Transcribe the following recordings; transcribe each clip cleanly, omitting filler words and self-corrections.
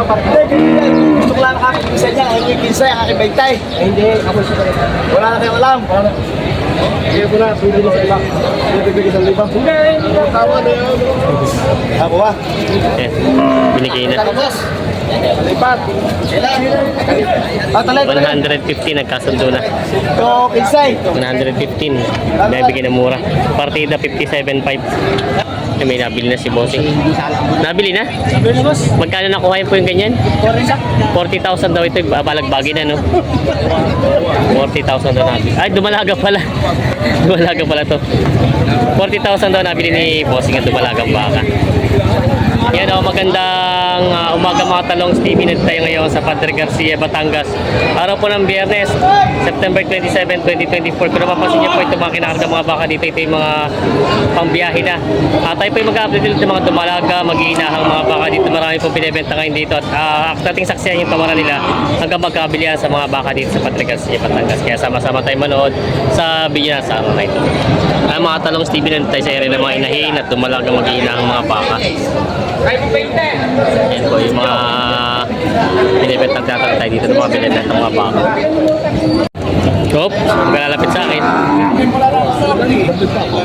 Gusto ko lang nakakipisa niya. Hindi kinsa, kakibigtay. Hindi, ako siya talaga. Wala na kayong alam. Hindi ko na, pwede na sa iba. Pwede sa iba. Hindi, tama na yun. Ako ba? Binigay na. Lipat. 150 nagkasundo na. Ito, kinsay. 115. Nabigay na mura. Partida 57.5. May nabili na si Bossing. Nabili na? Magkano nakuha po yung ganyan? 40,000 daw ito. Balagbagi na, no? 40,000 daw nabili. Ay, dumalaga pala. Dumalaga pala to. 40,000 daw nabili ni Bossing at dumalagang baka. Yan o, magandang umaga mga talong. Stevie, nandito tayo ngayon sa Padre Garcia, Batangas. Araw po ng Biyernes, September 27, 2024. Kung napapansin niyo po ito mga kinakagda mga baka dito, ito yung mga pangbiyahe na. Tayo po yung mag-update dito mga dumalaga, mag-iinahang mga baka dito. Marami po binibenta ngayon dito. At ating saksiyan yung tamaran nila hanggang magkabilihan sa mga baka dito sa Padre Garcia, Batangas. Kaya sama-sama tayo manood sa video na sa araw na ito. Mga talong, Stevie, nandito tayo sa area ng mga inahin at dumalaga mag-iinahang mga baka. Yan po yung mga binibenta natin tayo dito ng mga binibenta ng mga baka. Oops, maglalapit sa akin.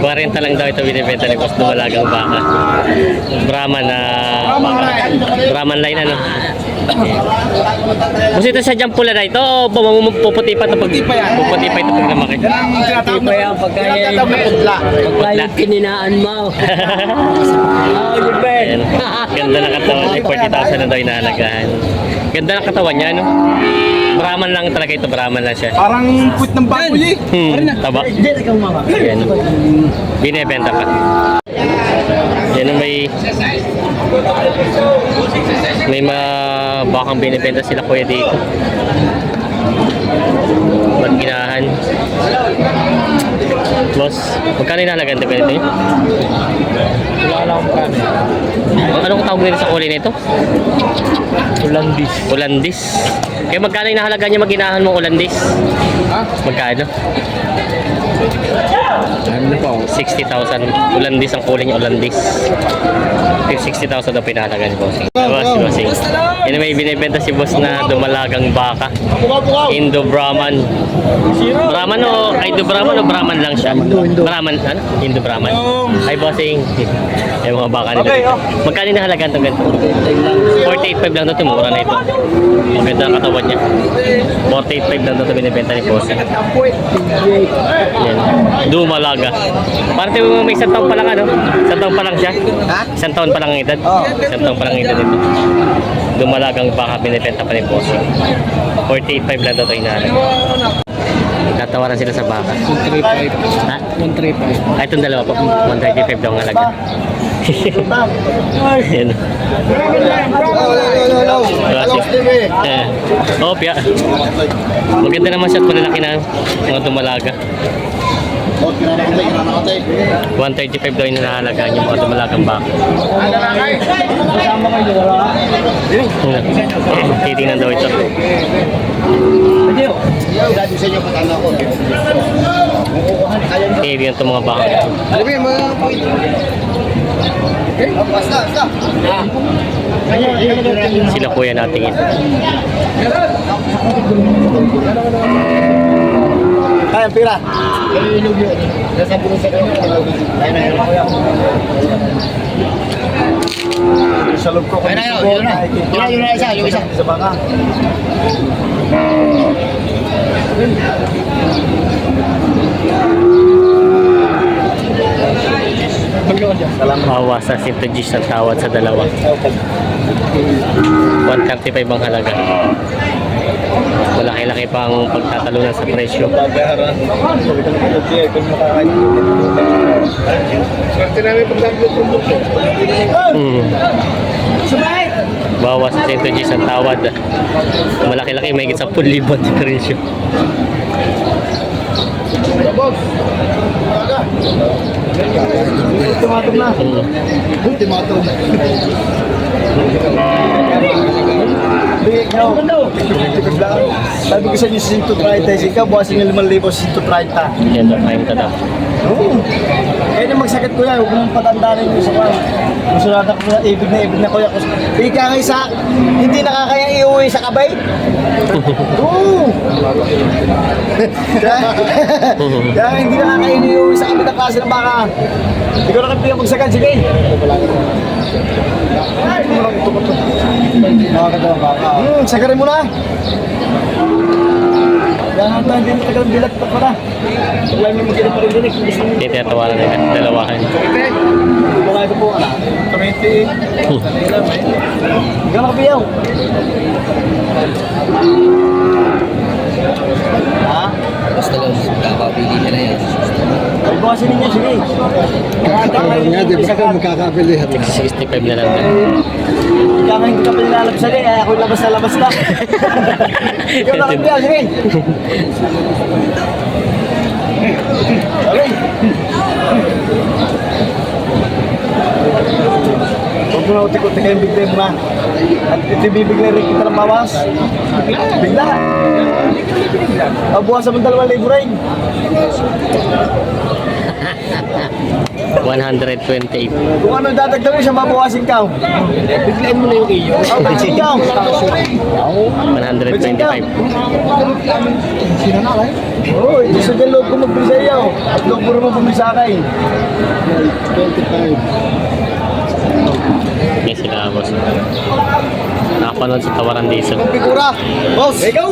40 lang daw ito binibenta ni Boss dumalagang baka. Brahman na baka. Brahman line ano. Kasi ito sa pula na ito o puputi pa ito pag puputi pa ito pag namaki. Puputi pa yan pagkaya yung kininaan mo. Ayan. Ganda na katawan. 40,000 na daw inahalagahan. Ganda na katawan niya, no? Brahman lang talaga ito. Brahman lang siya. Parang put ng baboy eh. Taba. Ayan. Binibenta pa. Yan may mga bakang binibenta sila kuya dito. Maginahan. Boss, magkano inahalagaan ito ganito? Wala lang kung kano. Anong tawag nila sa kulay nito? Ulandis. Ulandis. Kaya magkano inahalagaan niya maginahan mo Ulandis? Ha? Magkano? Ano pa? 60,000. Ulandis ang kulay niya, Ulandis. 60,000 daw pinahalagaan ni Bossing. Bossing. Yan may binibenta si Boss na dumalagang baka. Indo Brahman. Brahman o Indo Brahman o Brahman lang siya? Brahman, ano? Indo Brahman. Ay Bossing. Ay mga baka nila. Magkano inahalagaan itong ganito? 48.5 lang daw ito. Mura na ito. Maganda ang katawan niya. 48.5 lang daw ito binibenta ni Bossing. Yan. Dumalaga. Parang may isang taon pa lang ano? Isang taon pa lang siya? Ha? Isang taon pa lang ang edad? Isang taon pa lang ang edad ito. Dumalagang baka binibenta pa ni Bossing. 48.5 lang daw ito inahalaga. Tatawaran sila sa baka. 135. Ha? 135. Ay, itong dalawa po. 135 daw ang halaga. Yan. Oh, piya. Maganda naman siya at malalaki na mga dumalaga. 135 daw yung nahalagaan yung mga dumalagang baka. Titingnan daw ito. Titingnan ito mga baka. Sila kuya natin ito. Kaya pira. Sa loob ko. Yun na isa, yung isa. Sa baka. Hawa sa 100 G's ang tawad sa dalawa. 135 ang halaga. Malaki-laki pa ang pagtatalunan sa presyo. Bawas sa 100 G's ang tawad. Malaki-laki, may higit 10,000 ang presyo. Ultimatum na. Ultimatum. Sabi ko sa inyo, 130. Ikaw, buwasin ng 5,000, 130. Yan, time ka na. Oo. Kaya na magsakit kuya, huwag mong patandaan yung isa ko. Gusto natin ko na ibig na kuya. Ika nga isa, hindi nakakaya iuwi sa kabay. Oo. Kaya hindi nakakaya iuwi sa kabay na klase ng baka. Hindi ko na kayo magsakad, sige. Nakakatawa baka. Sagarin mo na. Yan ang hindi tagal bilat pa pala. Wala may magkita pa rin din. Hindi tinatawanan nila. Dalawahan. Wala ito po, ala. Kamete. Ikaw nakabiyaw. Ha? Basta lang, kakabili niya na yan. Ay, bukasin ninyo, sige. Nga, di ba kayo magkakabili? 65 na lang. Ikaw nga hindi ka pinalalabsan eh. Ako labas na labas ka. Ikaw nakabiyaw, sige. Okay. Huwag mo na utik-utik kayong bigla mo na. At ito bibigla rin kita ng bawas. Bigla. Buwasan mo 2,000 rin. 128. Kung ano dadagdag mo siya, mabawasin ka. Biglain mo na yung iyo. Oh, biglain ka. 125. Oo, ito sa loob ko magbili sa iyo. At loob mo naman bumili sa akin. 25. Yan sila, boss. Nakapanood sa Tawaran Diesel. Pigura. Boss. Ikaw.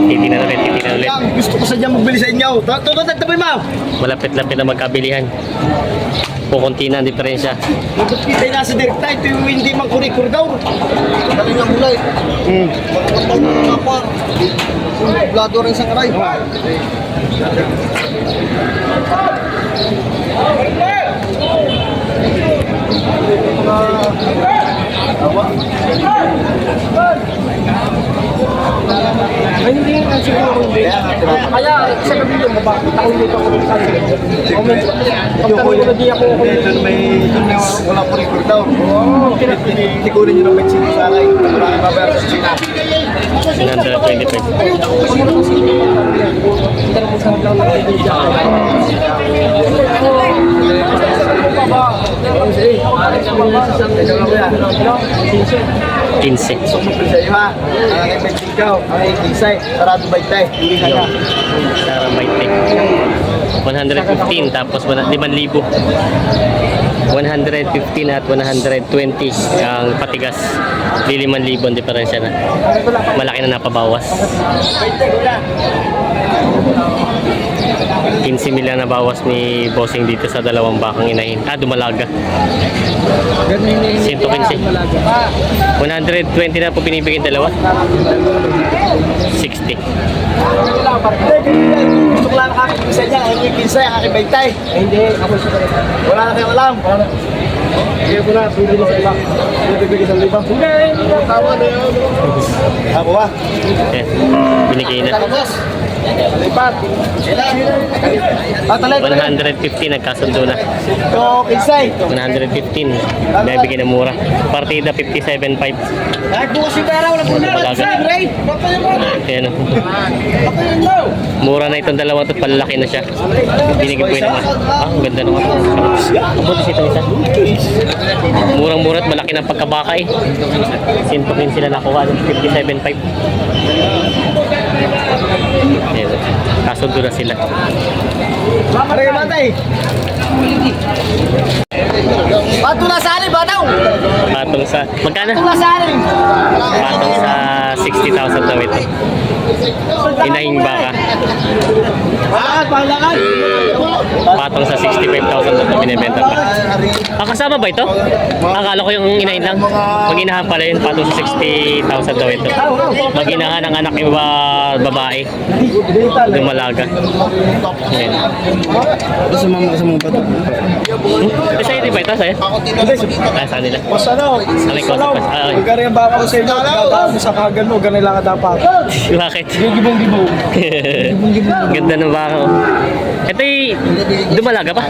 Titignan ulit. Yang, gusto ko sa dyan magbili sa inyo. Tabi mo. Malapit-lapit na magkabilihan. Kukunti na ang diferensya. Magkakita yung nasa direkta. Ito yung hindi man kurikur daw. Kali nga mulay. Magkakataw mo na pa. Blado rin sa karay. Ay, hindi nga siguro hindi. Kaya sa gabi yung baba, ako dito ako sa akin. Pagtanong ko na di ako Doon may wala kurikur daw. Tikunin nyo ng medicine sa akin. Wala kang babayar sa China. 125. tanong mo sa lang na hindi dyan. 15. Gusto mo sa iyo ha. Ang aking medicine ka. Ang aking isay. Sarado ba ito? Hindi ka na. Sarang baitik. 115 tapos 5,000. 115 at 120 ang patigas. 5,000 ang diferensya na. Malaki na napabawas. 15 mil lang nabawas ni Bossing dito sa dalawang bakang inahin. Dumalaga. 115. 120 na po binibigyan dalawa. 60. Gusto ko lang nakakapisa niya. Ang aking kinsay, ang aking baitay. Hindi, ako sa Wala na kayong alam. Sige ko na. Pwede na sa iba. Bibigay sa iba. Hindi, Tama na yun. Ako ba? Yes. Binigay na. Boss. Lipat. Talay. 115 nagkasundo na. Ito, kinsay. 115. Bibigyan na mura. Partida 57.5. Kahit bukas yung pera, wala po na. Malaga. Ray. Ayan o. Mura na itong dalawa at palalaki na siya. Binigay po yun naman. Ang ganda naman. Ang butis ito isa. Murang-mura at malaki ng pagkabaka eh. 115 sila nakuha. 57.5. Ayan. Kasundo na sila. Ano yung matay? Pato na sa anin, bataw! Patong sa... Magkano? Pato na sa anin! Patong sa 60,000 daw ito. Inahing baka. Pahalakad! Patong sa 65,000 na ito binibenta pa. Kasama ba ito? Akala ko yung inahin lang. Mag-inahan pala yun. Patong sa 60,000 daw ito. Mag-inahan ang anak yung babae. Dumalaga. Ayan. Ito sa mama sa mga bato. Sa'yo di ba ito? Sa'yo? Saan nila? Mas ano? Sa may kosa pa. Magkari ang baka ko sa inyo, pagkatapos mo sa kagan mo, ganun lang dapat. Bakit? Bakit? Gibong-gibong. Ganda ng baka. Oh. Ito'y dumalaga pa?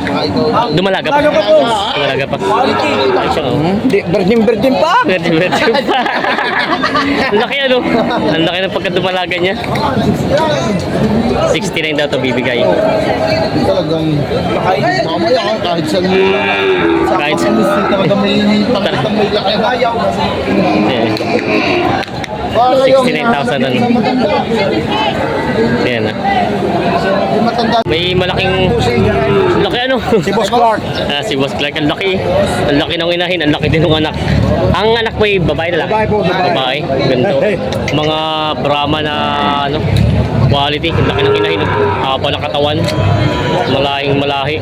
Dumalaga pa? Dumalaga pa, boss. Dumalaga pa. Ay, siya, oh. Virgin pa! Virgin pa. Ang laki ano? Ang laki ng pagkadumalaga niya. 69 daw to bibigay. Talagang mamaya kahit saan mo Kahit sa... talaga may laki na ayaw. Yeah. 69,000 ano. Ayan na. May malaking... Laki ano? Si Boss Clark. Si Boss Clark. Ang laki. Ang laki ng inahin. Ang laki din ng anak. Ang anak mo yung babae na lang? Babae po, babae. Babae. Ganito. Mga Brahma na ano, quality. Ang laki ng inahin. Haba ng katawan. Malahing malahi.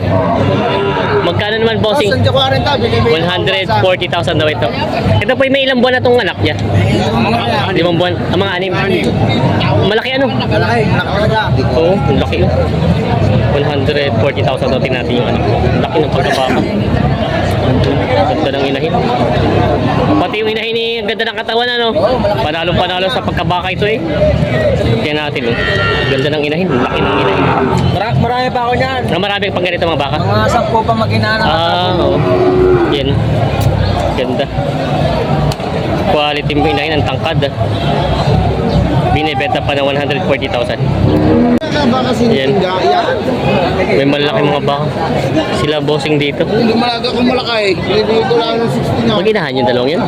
Magkano naman bossing? 140,000 daw ito. Ito po may ilang buwan na itong anak niya. 5 buwan. Ang mga anim. Malaki ano? Malaki, Oo, ang laki. 140,000 daw natin yung anak. Ang laki ng pagkabaka. Ganda ng inahin. Pati yung inahin ni ganda ng katawan ano. Panalo sa pagkabaka ito eh. Kaya natin oh. Ganda ng inahin. Ang laki ng inahin. Marami pa ako niyan. Maraming pang ganito mga baka. Mga 10 pa mag-inaanak. Oo. Yan. Ganda. Quality mo inahin ang tangkad. Binibenta pa ng 140,000. Baka Yan. siningga, yan. May malaki mga baka. Sila bossing dito. Lumalaga kung malaki, bibigay ko lang ng 60 na. Mag-inahan yung dalawang yun?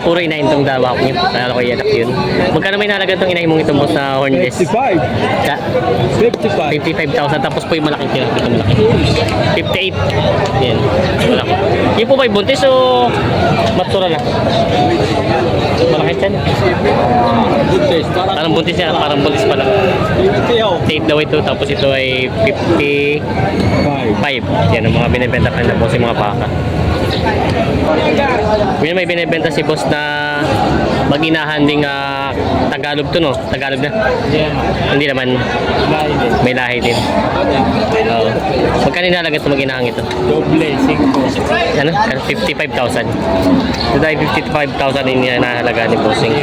Puro inahin itong dawak niyo. Nalala ko yung anak yun. Magkano may nalaga itong inahin mong itong boss na hornless? 55,000. Tapos po yung malaking kilo. Ito malaki. 58. Yan. Malaki. Yung po ba yung buntis o matura na? Malaki siya. Parang buntis niya. Parang buntis pa lang. 8 daw ito. Tapos ito ay 55. Yan ang mga binibenta pa na boss yung mga baka. May binibenta si boss na mag-inahan ding Tagalog to no? Tagalog na? Hindi naman. May lahi din. Oo. Magkano nalaga ito mag-inahan ito? Ano? 55,000. Ito ay 55,000 yung nahalaga ni bossing.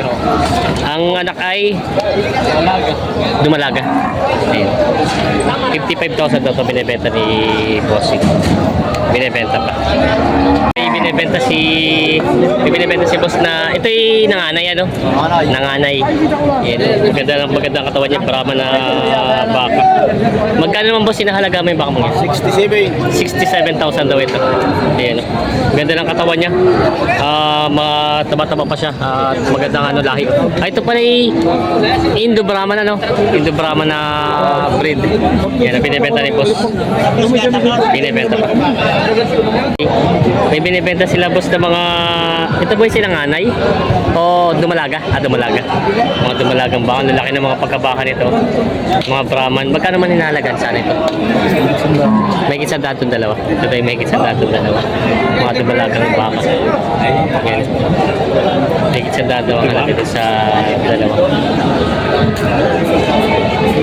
Ang anak ay dumalaga. Ayun. 55,000 daw ito binibenta ni bossing. Binibenta pa. May binibenta si boss na ito ay nanganay ano? Nanganay. Yan. Magandang katawan niya, Brahma na baka. Magkano naman boss sinahalaga mo yung baka mo yan? 67,000 daw ito. Ayan. Ganda ng katawan niya. Mataba-taba pa siya. At magandang ano lahi. Ito pala ay Indo Brahman ano? Indo Brahman na breed. Yan ang binibenta ni boss. Binibenta pa. May binibenta sila boss na mga ito ba yung sinanganay? O dumalaga? Dumalaga. Mga dumalagang baka. Lalaki ng mga pagkabaka nito. Mga Brahman. Magkano man hinahalagan sana ito? May kisandaan itong dalawa. Ito ba yung may kisandaan itong dalawa? Mga dumalagang baka. Yan. May kisandaan daw ang halaki ito sa dalawa.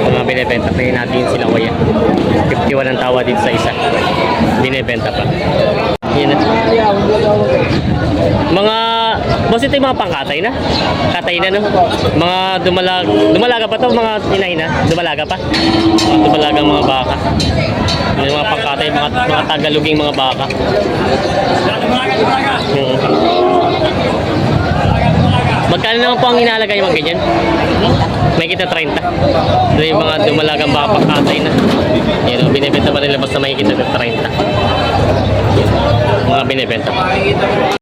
Ang mga binibenta pa yun natin sila kuya. 51 ang tawa dito sa isa. Binibenta pa. Yan. Mga boss ito yung mga pangkatay na. Katay na no. Mga dumalaga pa to mga inahin na. Dumalaga pa. Mga dumalagang mga baka. Yung mga pangkatay, mga tagaloging mga baka. Magkano naman po ang inalaga yung mga ganyan? May kita 30. Ito yung mga dumalagang baka pangkatay na. Yan o, binibenta pa nila basta may kita 30. Mga binibenta pa.